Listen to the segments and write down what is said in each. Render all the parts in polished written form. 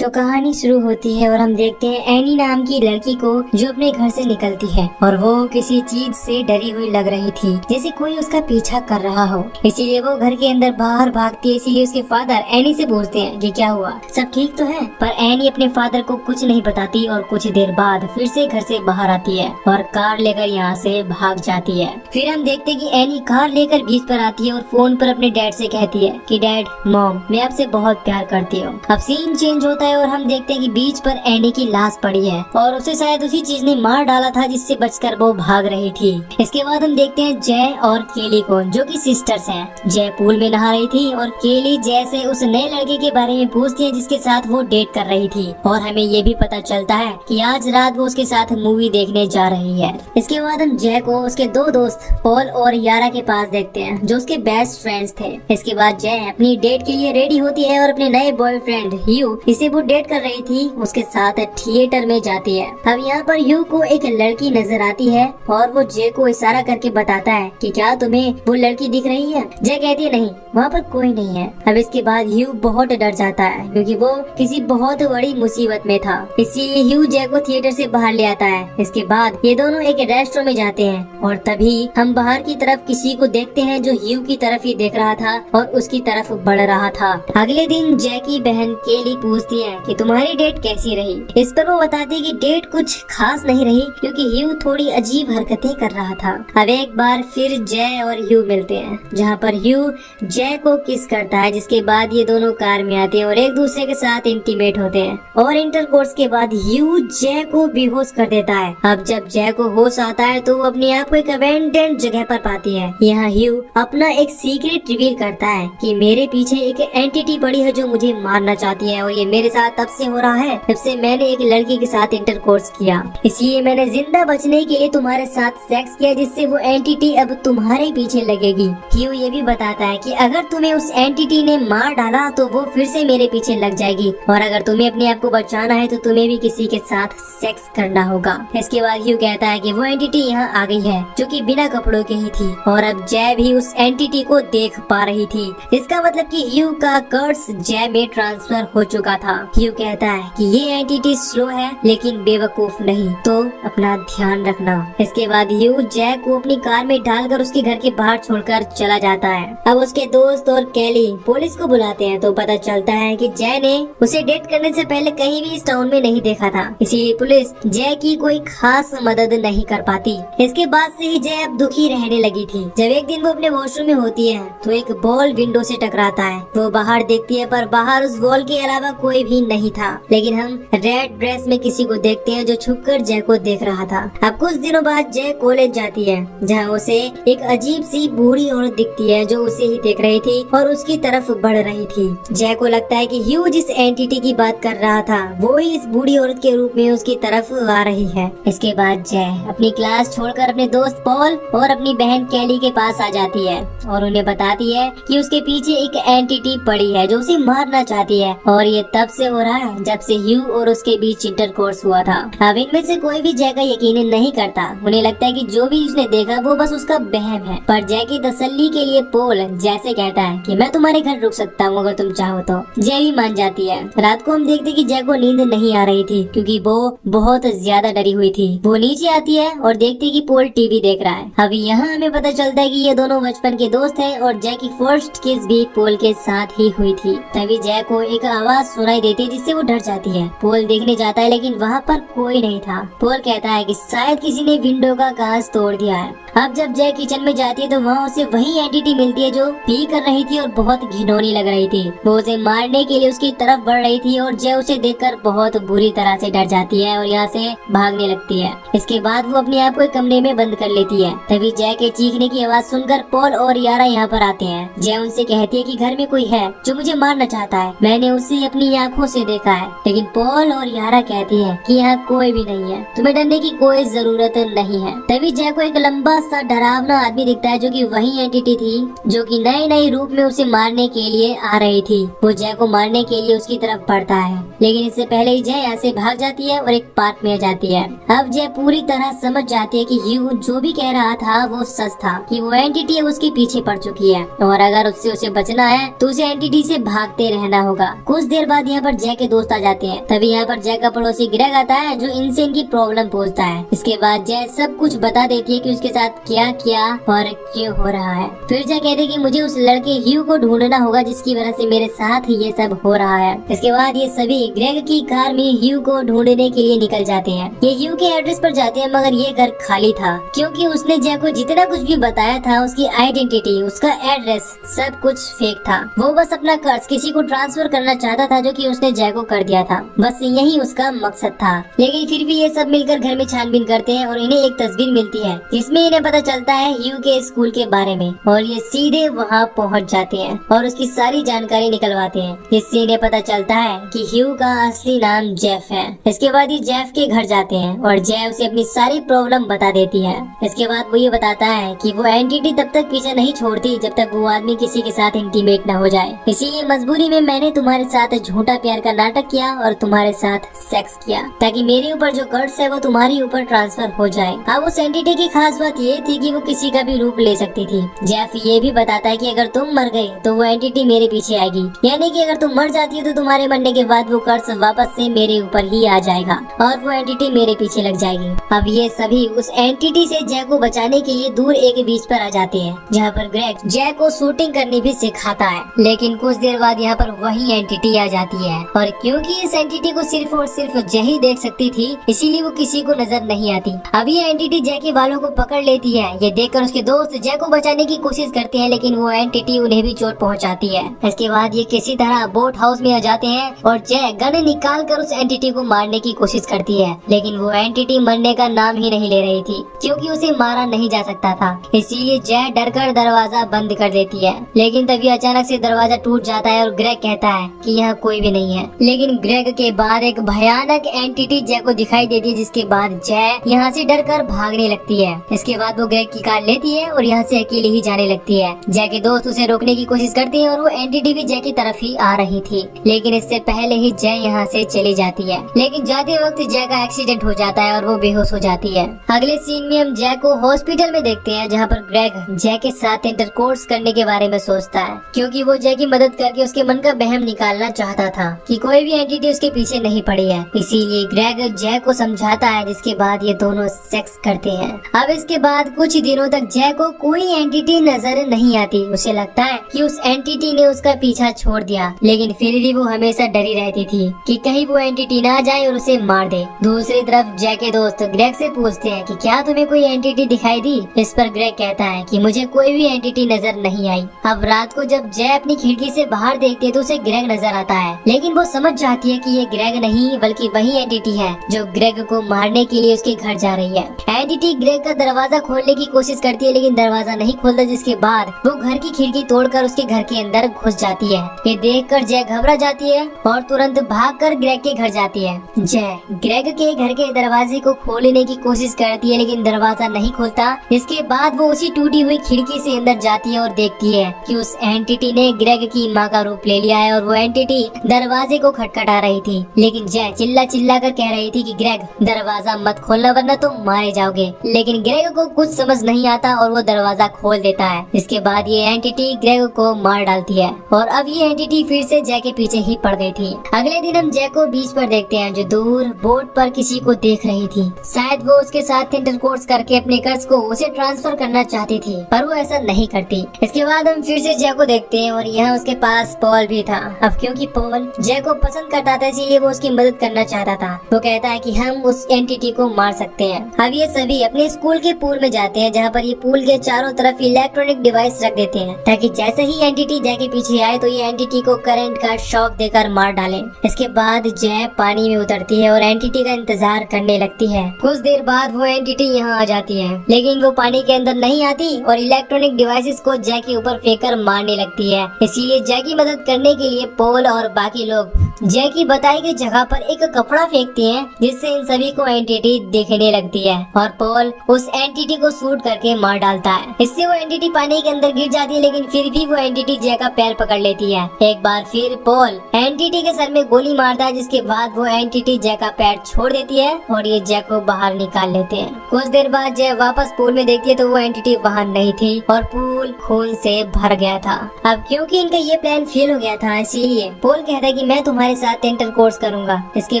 तो कहानी शुरू होती है और हम देखते हैं एनी नाम की लड़की को जो अपने घर से निकलती है और वो किसी चीज से डरी हुई लग रही थी, जैसे कोई उसका पीछा कर रहा हो। इसीलिए वो घर के अंदर बाहर भागती है। इसीलिए उसके फादर एनी से पूछते हैं कि क्या हुआ, सब ठीक तो है। पर एनी अपने फादर को कुछ नहीं बताती और कुछ देर बाद फिर से घर से बाहर आती है और कार लेकर यहाँ से भाग जाती है। फिर हम देखते हैं कि एनी कार लेकर बीच पर आती है और फोन पर अपने डैड से कहती है कि डैड, मॉम, मैं आपसे बहुत प्यार करती हूँ। अब सीन चेंज होता है और हम देखते हैं कि बीच पर एनी की लाश पड़ी है और उसे शायद उसी चीज ने मार डाला था जिससे बचकर वो भाग रही थी। इसके बाद हम देखते हैं जय और केली को, जो कि सिस्टर्स हैं। जय पूल में नहा रही थी और केली जय से उस नए लड़के के बारे में पूछती है जिसके साथ वो डेट कर रही थी और हमें ये भी पता चलता है कि आज रात वो उसके साथ मूवी देखने जा रही है। इसके बाद हम जय को उसके दो दोस्त पॉल और यारा के पास देखते हैं जो उसके बेस्ट फ्रेंड्स थे। इसके बाद जय अपनी डेट के लिए रेडी होती है और अपने नए बॉयफ्रेंड ह्यू, इसे वो डेट कर रही थी, उसके साथ थिएटर में जाती है। अब यहाँ पर ह्यू को एक लड़की नजर आती है और वो जय को इशारा करके बताता है कि क्या तुम्हें वो लड़की दिख रही है। जय कहती है नहीं, वहाँ पर कोई नहीं है। अब इसके बाद ह्यू बहुत डर जाता है क्योंकि वो किसी बहुत बड़ी मुसीबत में था। इसीलिए ह्यू जय को थिएटर से बाहर ले आता है। इसके बाद ये दोनों एक रेस्टोरेंट में जाते हैं और तभी हम बाहर की तरफ किसी को देखते हैं जो ह्यू की तरफ ही देख रहा था और उसकी तरफ बढ़ रहा था। अगले दिन जय की बहन केली पूछती है कि तुम्हारी डेट कैसी रही। इस पर वो बताती है कि डेट कुछ खास नहीं रही क्योंकि ह्यू थोड़ी अजीब हरकतें कर रहा था। अब एक बार फिर जय और ह्यू मिलते हैं जहाँ पर ह्यू जय को किस करता है, जिसके बाद ये दोनों कार में आते हैं और एक दूसरे के साथ इंटीमेट होते हैं और इंटरकोर्स के बाद ह्यू जय को बेहोश कर देता है। अब जब जय को होश आता है तो वो अपने आप को एक अबैंडन्ड जगह पर पाती है। यहाँ ह्यू अपना एक सीक्रेट रिवील करता है कि मेरे पीछे एक एंटिटी पड़ी है जो मुझे मारना चाहती है और ये मेरे साथ तब से हो रहा है जब से मैंने एक लड़की के साथ इंटरकोर्स किया। इसलिए मैंने जिंदा बचने के लिए तुम्हारे साथ सेक्स किया जिससे वो एंटिटी अब तुम्हारे पीछे लगेगी। ह्यू ये भी बताता है कि अगर तुम्हें उस एंटिटी ने मार डाला तो वो फिर से मेरे पीछे लग जाएगी और अगर तुम्हें अपने आप को बचाना है तो तुम्हें भी किसी के साथ सेक्स करना होगा। इसके बाद ह्यू कहता है कि वो एंटिटी यहाँ आ गई है जो कि बिना कपड़ों के ही थी और अब जय भी उस एंटिटी को देख पा रही थी। इसका मतलब कि ह्यू का कर्स जय में ट्रांसफर हो चुका था। ह्यू कहता है कि ये एंटिटी स्लो है लेकिन बेवकूफ नहीं, तो अपना ध्यान रखना। इसके बाद ह्यू जय को अपनी कार में डालकर उसके घर के बाहर छोड़कर चला जाता है। अब उसके दोस्त और केली पुलिस को बुलाते हैं तो पता चलता है कि जय ने उसे डेट करने से पहले कहीं भी इस टाउन में नहीं देखा था। इसीलिए पुलिस जय की कोई खास मदद नहीं कर पाती। इसके बाद से ही जय अब दुखी रहने लगी थी। जब एक दिन वो अपने वॉशरूम में होती है तो एक बॉल विंडो से टकराता है। वो बाहर देखती है पर बाहर उस बॉल के अलावा कोई भी नहीं था, लेकिन हम रेड ड्रेस में किसी को देखते हैं जो छुपकर जय को देख रहा था। अब कुछ दिनों बाद जय कॉलेज जाती है जहाँ उसे एक अजीब सी बूढ़ी औरत दिखती है जो उसे ही देख रही थी और उसकी तरफ बढ़ रही थी। जय को लगता है कि ह्यू जिस एंटिटी की बात कर रहा था वो ही इस बूढ़ी औरत के रूप में उसकी तरफ आ रही है। इसके बाद जय अपनी क्लास छोड़कर अपने दोस्त पॉल और अपनी बहन केली के पास आ जाती है और उन्हें बताती है कि उसके पीछे एक एंटिटी पड़ी है जो उसे मारना चाहती है और ये तब से हो रहा है जब से ह्यू और उसके बीच इंटरकोर्स हुआ था। अब इनमें से कोई भी जय का यकीन नहीं करता। उन्हें लगता है कि जो भी उसने देखा वो बस उसका वहम है। पर जय की तसल्ली के लिए पॉल जैसे कहता है कि मैं तुम्हारे घर रुक सकता हूँ अगर तुम चाहो तो। जय भी मान जाती है। रात को हम देखते कि जय को नींद नहीं आ रही थी क्योंकि वो बहुत ज्यादा डरी हुई थी। वो नीचे आती है और देखती कि पॉल टीवी देख रहा है। अभी यहाँ हमें पता चलता है कि ये दोनों बचपन के दोस्त हैं और जय की फर्स्ट किस भी पॉल के साथ ही हुई थी। तभी जय को एक आवाज सुनाई देती है जिससे वो डर जाती है। पॉल देखने जाता है लेकिन वहाँ पर कोई नहीं था। पॉल कहता है कि शायद किसी ने विंडो का कांच तोड़ दिया है। अब जब जय किचन में जाती है तो वहाँ उसे वही एंटिटी मिलती है जो पी कर रही थी और बहुत घिनौनी लग रही थी। वो उसे मारने के लिए उसकी तरफ बढ़ रही थी और जय उसे देखकर बहुत बुरी तरह से डर जाती है और यहाँ से भागने लगती है। इसके बाद वो अपने आप को एक कमरे में बंद कर लेती है। तभी जय के चीखने की आवाज सुनकर पॉल और यारा यहाँ पर आते हैं। जय उनसे कहती है कि घर में कोई है जो मुझे मारना चाहता है, मैंने उसे अपनी आंखों से देखा है। लेकिन पॉल और यारा कहती है कि यहाँ कोई भी नहीं है, तुम्हें डरने की कोई जरूरत नहीं है। तभी जय को एक लंबा बड़ा सा डरावना आदमी दिखता है, जो कि वही एंटिटी थी जो कि नए नए रूप में उसे मारने के लिए आ रही थी। वो जय को मारने के लिए उसकी तरफ बढ़ता है, लेकिन इससे पहले ही जय यहाँ से भाग जाती है और एक पार्क में आ जाती है। अब जय पूरी तरह समझ जाती है कि ह्यू जो भी कह रहा था वो सच था, कि वो एंटिटी है उसके पीछे पड़ चुकी है और अगर उससे उसे बचना है तो उसे एंटिटी से भागते रहना होगा। कुछ देर बाद यहाँ पर जय के दोस्त आ जाते हैं। तभी यहाँ पर जय का पड़ोसी ग्रेग आता है, जो इनसे इनकी प्रॉब्लम पूछता है। इसके बाद जय सब कुछ बता देती है कि उसके साथ क्या किया और क्यों हो रहा है। फिर जय कहते कि मुझे उस लड़के ह्यू को ढूंढना होगा जिसकी वजह से मेरे साथ ये सब हो रहा है। इसके बाद ये सभी ग्रेग की कार में ह्यू को ढूंढने के लिए निकल जाते हैं। ये ह्यू के एड्रेस पर जाते हैं, मगर ये घर खाली था, क्योंकि उसने जय को जितना कुछ भी बताया था, उसकी आइडेंटिटी, उसका एड्रेस, सब कुछ फेक था। वो बस अपना कर्ज किसी को ट्रांसफर करना चाहता था, जो कि उसने जय को कर दिया था। बस यही उसका मकसद था। लेकिन फिर भी ये सब मिलकर घर में छानबीन करते हैं और इन्हें एक तस्वीर मिलती है, जिसमें इन्हें पता चलता है ह्यू के स्कूल के बारे में, और ये सीधे वहाँ पहुँच जाते हैं और उसकी सारी जानकारी निकलवाते हैं, जिससे इन्हें पता चलता है कि ह्यू का असली नाम जेफ है। इसके बाद ये जेफ के घर जाते हैं और जय उसे अपनी सारी प्रॉब्लम बता देती है। इसके बाद वो ये बताता है कि वो एंटिटी तब तक पीछे नहीं छोड़ती जब तक वो आदमी किसी के साथ इंटीमेट न हो जाए। इसीलिए मजबूरी में मैंने तुम्हारे साथ झूठा प्यार का नाटक किया और तुम्हारे साथ सेक्स किया, ताकि मेरे ऊपर जो कर्ज है वो तुम्हारे ऊपर ट्रांसफर हो जाए। अब उस एंटिटी की खास बात ये थी कि वो किसी का भी रूप ले सकती थी। जेफ ये भी बताता है कि अगर तुम मर गई तो वो एंटिटी मेरे पीछे आएगी, यानी कि अगर तुम मर जाती हो तो तुम्हारे मरने के बाद वो कर्ज वापस से मेरे ऊपर ही आ जाएगा और वो एंटिटी मेरे पीछे लग जाएगी। अब ये सभी उस एंटिटी से जय को बचाने के लिए दूर एक बीच पर आ जाते हैं, जहाँ पर ग्रेग जय को शूटिंग करनी भी सिखाता है। लेकिन कुछ देर बाद यहाँ पर वही एंटिटी आ जाती है, और क्योंकि इस एंटिटी को सिर्फ और सिर्फ जय ही देख सकती थी, इसीलिए वो किसी को नजर नहीं आती। अब ये एंटिटी जय के बालों को पकड़ लेती है। ये देखकर उसके दोस्त जय को बचाने की कोशिश करते हैं, लेकिन वो एंटिटी उन्हें भी चोट पहुँचाती है। इसके बाद ये किसी तरह बोट हाउस में आ जाते हैं और जय गन निकाल कर उस एंटिटी को मारने की कोशिश करती है, लेकिन वो एंटिटी मरने का नाम ही नहीं ले रही थी, क्योंकि उसे मारा नहीं जा सकता था। इसीलिए जय डरकर दरवाजा बंद कर देती है। लेकिन तभी अचानक से दरवाजा टूट जाता है और ग्रेग कहता है कि यहाँ कोई भी नहीं है। लेकिन ग्रेग के बाद एक भयानक एंटिटी जय को दिखाई देती है, जिसके बाद जय यहाँ से डरकर भागने लगती है। इसके बाद वो ग्रेग की कार लेती है और यहाँ से अकेले ही जाने लगती है। जय के दोस्त उसे रोकने की कोशिश करते हैं और वो एंटिटी भी जय की तरफ ही आ रही थी, लेकिन इससे पहले ही जय यहाँ से चली जाती है। लेकिन जाते वक्त जय का एक्सीडेंट हो जाता है और वो बेहोश हो जाती है। अगले सीन में हम जय को हॉस्पिटल में देखते हैं, जहाँ पर ग्रेग जय के साथ इंटरकोर्स करने के बारे में सोचता है, क्योंकि वो जय की मदद करके उसके मन का बहम निकालना चाहता था कि कोई भी एंटिटी उसके पीछे नहीं पड़ी है। इसीलिए ग्रेग जय को समझाता है, जिसके बाद ये दोनों सेक्स करते हैं। अब इसके बाद कुछ दिनों तक जय को कोई एंटिटी नजर नहीं आती। उसे लगता है कि उस एंटिटी ने उसका पीछा छोड़ दिया, लेकिन फिर भी वो हमेशा डरी रहती थी कि कहीं वो एंटिटी ना जाए और उसे मार दे। दूसरी तरफ जय के दोस्त ग्रेग से पूछते हैं कि क्या तुम्हें कोई एंटिटी दिखाई दी? इस पर ग्रेग कहता है कि मुझे कोई भी एंटिटी नजर नहीं आई। अब रात को जब जय अपनी खिड़की से बाहर देखती है तो उसे ग्रेग नजर आता है, लेकिन वो समझ जाती है कि ये ग्रेग नहीं बल्कि वही एंटिटी है जो ग्रेग को मारने के लिए उसके घर जा रही है। एंटिटी ग्रेग का दरवाजा खोलने की कोशिश करती है, लेकिन दरवाजा नहीं खोलता, जिसके बाद वो घर की खिड़की तोड़कर उसके घर के अंदर घुस जाती है। ये देखकर जय घबरा जाती है और तुरंत भागकर ग्रेग के घर जाती है। जय ग्रेग के घर के दरवाजे को खोलने की कोशिश करती है, लेकिन दरवाजा नहीं खुलता। इसके बाद वो उसी टूटी हुई खिड़की से अंदर जाती है और देखती है कि उस एंटिटी ने ग्रेग की माँ का रूप ले लिया है और वो एंटिटी दरवाजे को खटखटा रही थी। लेकिन जय चिल्ला चिल्ला कर कह रही थी कि ग्रेग दरवाजा मत खोलना वरना तुम मारे जाओगे। लेकिन ग्रेग को कुछ समझ नहीं आता और वो दरवाजा खोल देता है। इसके बाद ये एंटिटी ग्रेग को मार डालती है और अब ये एंटिटी फिर से जय के पीछे ही पड़ गई थी। अगले दिन हम जय को बीच पर देखते हैं, जो दूर बोट पर किसी को देख रही थी। शायद वो उसके साथ इंटरकोर्स करके अपने कर्ज को उसे ट्रांसफर करना चाहती थी, पर वो ऐसा नहीं करती। इसके बाद हम फिर से जय को देखते हैं और यहाँ उसके पास पॉल भी था। अब क्योंकि पॉल जय को पसंद करता था, इसीलिए वो उसकी मदद करना चाहता था। वो कहता है कि हम उस एंटिटी को मार सकते हैं। अब ये सभी अपने स्कूल के पूल में जाते हैं, जहाँ पर ये पूल के चारों तरफ इलेक्ट्रॉनिक डिवाइस रख देते हैं, ताकि जैसे ही एंटिटी जय के पीछे आए तो ये एंटिटी को करंट का शॉक देकर मार डाले। इसके बाद जय पानी में उतरती है और एंटिटी का इंतजार करने लगती है। कुछ देर बाद वो एंटिटी यहाँ आ जाती है, लेकिन वो पानी के अंदर नहीं आती और इलेक्ट्रॉनिक डिवाइसेस को जय के ऊपर फेंककर मारने लगती है। इसीलिए जय की मदद करने के लिए पॉल और बाकी लोग जय की बताई गई जगह पर एक कपड़ा फेंकते हैं, जिससे इन सभी को एंटिटी दिखने लगती है और पॉल उस एंटिटी एंटिटी को शूट करके मार डालता है। इससे वो एंटिटी पानी के अंदर गिर जाती है, लेकिन फिर भी वो एंटिटी जय का पैर पकड़ लेती है। एक बार फिर पॉल एंटिटी के सर में गोली मारता है, जिसके बाद वो एंटिटी जय का पैर छोड़ देती है और ये जय को बाहर निकाल लेते हैं। कुछ देर बाद जय वापस पूल में देखती है तो वो एंटिटी वहाँ नहीं थी और पूल खून से भर गया था। अब क्योंकि इनका ये प्लान फेल हो गया था, इसीलिए पोल कहता है कि मैं तुम्हारे साथ इंटरकोर्स करूंगा, इसके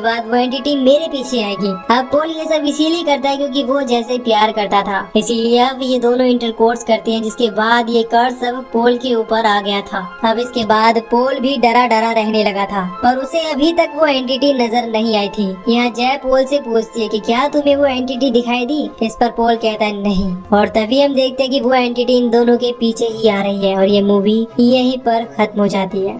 बाद वो एंटिटी मेरे पीछे आएगी। अब पोल ये सब इसीलिए करता है क्योंकि वो जैसे प्यार करता था, इसीलिए अब ये दोनों इंटरकोर्स करते हैं, जिसके बाद ये कर्ज सब पोल के ऊपर आ गया था। अब इसके बाद पोल भी डरा डरा रहने लगा था और उसे अभी तक वो एंटिटी नजर नहीं आई थी। यहाँ जय पोल से पूछती है कि क्या तुम्हें वो एंटिटी दिखाई दी? इस पर पोल कहता है नहीं, और तभी हम देखते हैं कि वो एंटिटी इन दोनों के पीछे ही आ रही है और ये मूवी यहीं पर खत्म हो जाती है।